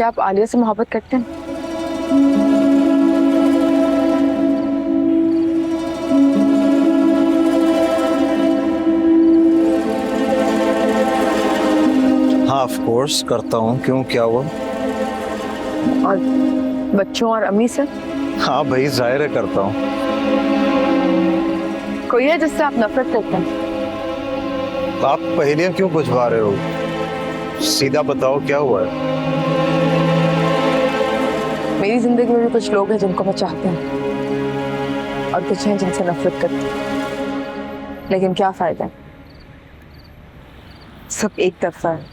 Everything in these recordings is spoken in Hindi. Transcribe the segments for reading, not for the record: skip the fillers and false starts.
क्या आप आलिया से मोहब्बत करते हैं? हाँ ऑफ कोर्स करता हूँ, क्यों क्या हुआ? और बच्चों और अम्मी से? हाँ भाई जाहिर है करता हूँ। कोई है जिससे आप नफरत करते हैं? आप पहेलियां क्यों बुझवा रहे हो? सीधा बताओ क्या हुआ है? मेरी जिंदगी में भी कुछ लोग हैं जिनको मैं चाहती हूँ और कुछ हैं जिनसे नफरत करती हूँ, लेकिन क्या फायदा है, सब एक तरफा है।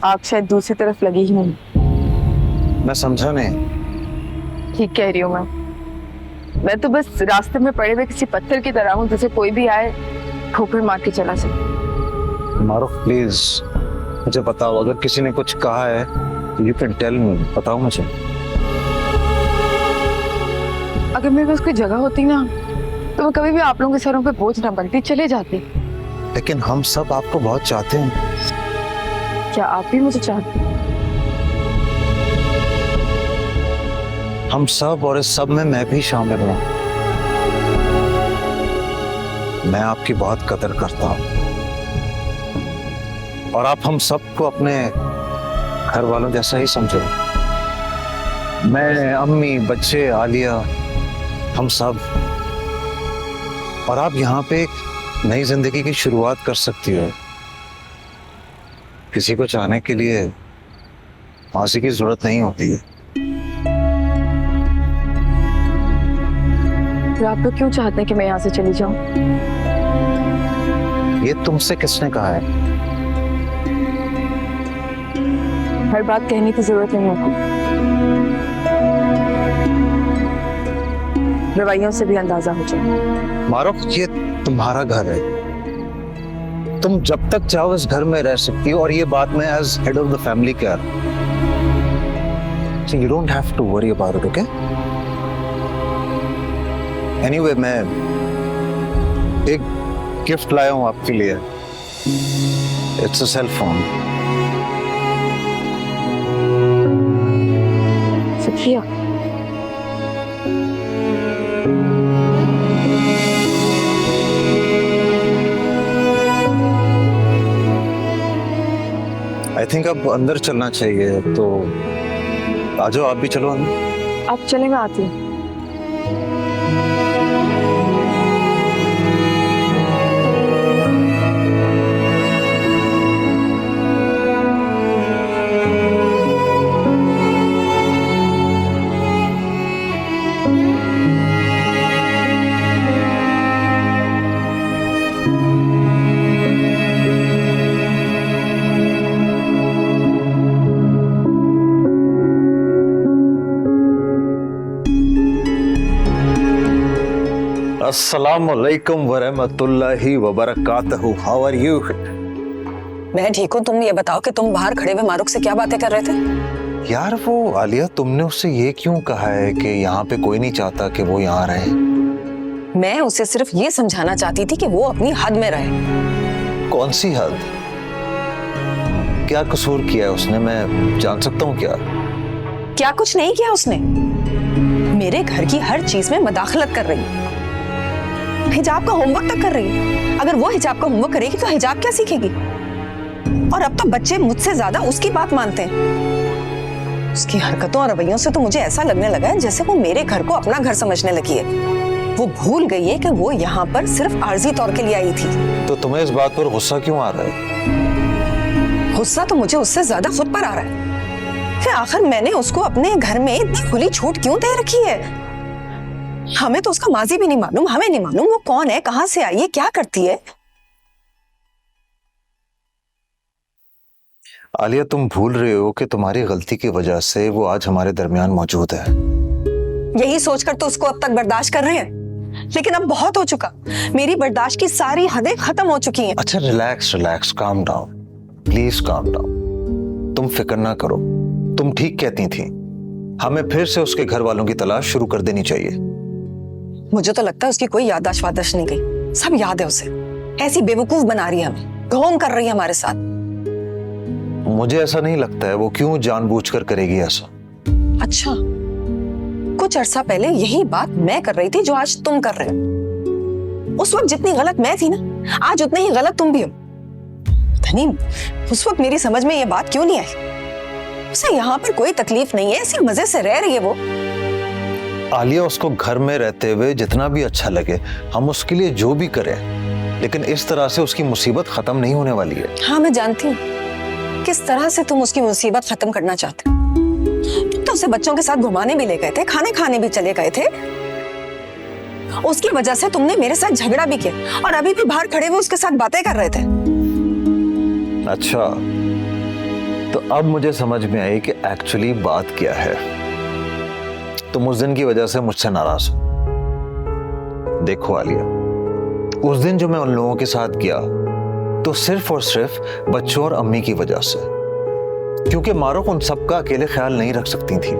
आप शायद दूसरी तरफ लगी ही नहीं। मैं समझा नहीं। ठीक कह रही हूँ मैं तो बस रास्ते में पड़े हुए किसी पत्थर की तरह हूँ जिसे कोई भी आए ठोकर मार के चला जाए। मारूफ प्लीज मुझे बताओ, अगर किसी ने कुछ कहा है यू कैन टेल मी, बताओ मुझे। अगर मेरे पास कोई जगह होती ना तो मैं कभी भी आप लोगों के सरों पे बोझ ना बनती, चले जाती। लेकिन हम सब आपको बहुत चाहते हैं। क्या आप भी मुझे चाहते हैं? हम सब, और इस सब में मैं भी शामिल हूँ। मैं आपकी बहुत कदर करता हूँ और आप हम सबको अपने घर वालों जैसा ही समझो। मैं, अम्मी, बच्चे, आलिया, हम सब। और आप यहाँ पे एक नई जिंदगी की शुरुआत कर सकती हो। किसी को चाहने के लिए फांसी की जरूरत नहीं होती है। फिर आप लोग क्यों चाहते हैं कि मैं यहाँ से चली जाऊं? ये तुमसे किसने कहा है? हर बात कहने की जरूरत नहीं होती, रवैयों से भी अंदाजा हो जाए। मारूफ ये तुम्हारा घर है, तुम जब तक चाहो इस घर में रह सकती हो, और ये बात मैं as head of the family कह रहा हूं। So you don't have to worry about it, okay? Anyway, मैं एक गिफ्ट लाया हूं आपके लिए। It's a cell phone. सखिया, आई थिंक अब अंदर चलना चाहिए, तो आ जाओ, आप भी चलो अंदर। आप चले, मैं आती हूँ। अस्सलामुअलैकुम वरहमतुल्लाहि वबरकातहू। How are you? मैं ठीक हूँ। तुम ये बताओ कि तुम बाहर खड़े हुए मारूक से क्या बातें कर रहे थे? यार वो आलिया, तुमने उससे ये क्यों कहा है कि यहाँ पे कोई नहीं चाहता कि वो यहाँ रहे? मैं उसे सिर्फ ये समझाना चाहती थी कि वो अपनी हद में रहे। कौन सी हद? क्या कसूर किया है उसने, मैं जान सकता हूँ क्या? क्या कुछ नहीं किया उसने। मेरे घर की हर चीज में मदाखलत कर रही है, हिजाब का होमवर्क तक कर रही है। अगर वो हिजाब का होमवर्क करेगी तो हिजाब क्या सीखेगी? और अब तो बच्चे मुझसे ज्यादा उसकी बात मानते हैं। उसकी हरकतों और रवैयों से तो मुझे ऐसा लगने लगा है जैसे वो मेरे घर को अपना घर समझने लगी है। वो भूल गई है कि वो यहाँ पर सिर्फ आर्जी तौर के लिए आई थी। तो तुम्हें इस बात पर गुस्सा क्यों आ रहा है? गुस्सा तो मुझे उससे ज्यादा खुद पर आ रहा है। फिर आखिर मैंने उसको अपने घर में इतनी खुली छूट क्यों दे रखी है? हमें तो उसका माजी भी नहीं मालूम, हमें नहीं मालूम वो कौन है, कहां से आई है, क्या करती है। आलिया, तुम भूल रहे हो कि तुम्हारी गलती की वजह से वो आज हमारे दरमियान मौजूद है। यही सोचकर तो उसको अब तक बर्दाश्त कर रहे हैं, लेकिन अब बहुत हो चुका। मेरी बर्दाश्त की सारी हदें खत्म हो चुकी हैं। अच्छा relax relax, calm down please, calm down. तुम फिक्र ना करो, तुम ठीक कहती थी। हमें फिर से उसके घर वालों की तलाश शुरू कर देनी चाहिए। मुझे तो लगता है उसकी कोई याददाश्त वाददाश्त नहीं गई, सब याद है उसे। ऐसी बेवकूफ बना रही है हमें, ढोंग कर रही है हमारे साथ। मुझे ऐसा नहीं लगता है वो क्यों जानबूझकर करेगी ऐसा। अच्छा, कुछ अरसा पहले यही बात मैं कर रही थी जो आज तुम कर रहे हो। उस वक्त जितनी गलत मैं थी ना, आज उतनी ही गलत तुम भी हो। धनी, उस वक्त मेरी समझ में ये बात क्यों नहीं आई? उसे यहाँ पर कोई तकलीफ नहीं है, ऐसे मजे से रह रही है वो। आलिया, उसको घर में रहते हुए जितना भी अच्छा लगे हम उसके लिए जो भी करें, लेकिन इस तरह से उसकी मुसीबत खत्म नहीं होने वाली है। हाँ, मैं जानती हूँ किस तरह से तुम उसकी मुसीबत खत्म करना चाहते हो। तुम तो उसे बच्चों के साथ घुमाने भी ले गए थे, खाने खाने भी चले गए थे। उसकी वजह से तुमने मेरे साथ झगड़ा भी किया और अभी भी बाहर खड़े हुए उसके साथ बातें कर रहे थे। अच्छा, तो अब मुझे समझ में आई कि एक्चुअली बात क्या है। तुम उस दिन की वजह से मुझसे नाराज हो। देखो आलिया, उस दिन जो मैं उन लोगों के साथ किया तो सिर्फ और सिर्फ बच्चों और अम्मी की वजह से, क्योंकि मारूफ उन सबका अकेले ख्याल नहीं रख सकती थी,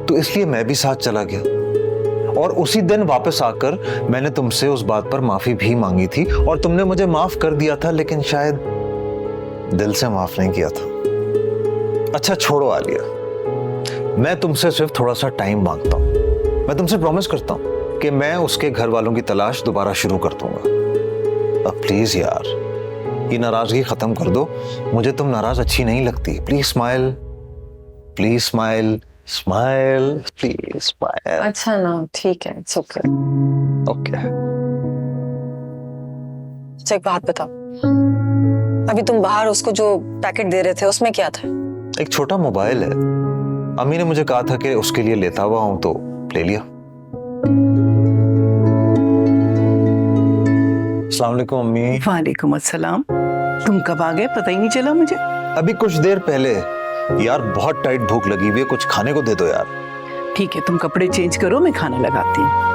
तो इसलिए मैं भी साथ चला गया। और उसी दिन वापस आकर मैंने तुमसे उस बात पर माफी भी मांगी थी और तुमने मुझे माफ कर दिया था, लेकिन शायद दिल से माफ नहीं किया था। अच्छा छोड़ो आलिया, मैं तुमसे सिर्फ थोड़ा सा टाइम मांगता हूं। मैं तुमसे प्रॉमिस करता हूं कि मैं उसके घर वालों की तलाश दोबारा शुरू कर दूंगा। अब प्लीज यार, ये नाराजगी खत्म कर दो। मुझे तुम नाराज अच्छी नहीं लगती। Please smile, please smile, smile, please smile. अच्छा ना, ठीक है, इट्स ओके। ओके। अच्छा, एक बात बताओ, अभी तुम बाहर उसको जो पैकेट दे रहे थे उसमें क्या था? एक छोटा मोबाइल है। अम्मी ने मुझे कहा था कि उसके लिए लेता हुआ हूं तो ले लिया। अस्सलाम वालेकुम अम्मी। वालेकुम अस्सलाम। तुम कब आ गए, पता ही नहीं चला मुझे। अभी कुछ देर पहले। यार बहुत टाइट भूख लगी हुई है, कुछ खाने को दे दो यार। ठीक है, तुम कपड़े चेंज करो, मैं खाना लगाती हूँ।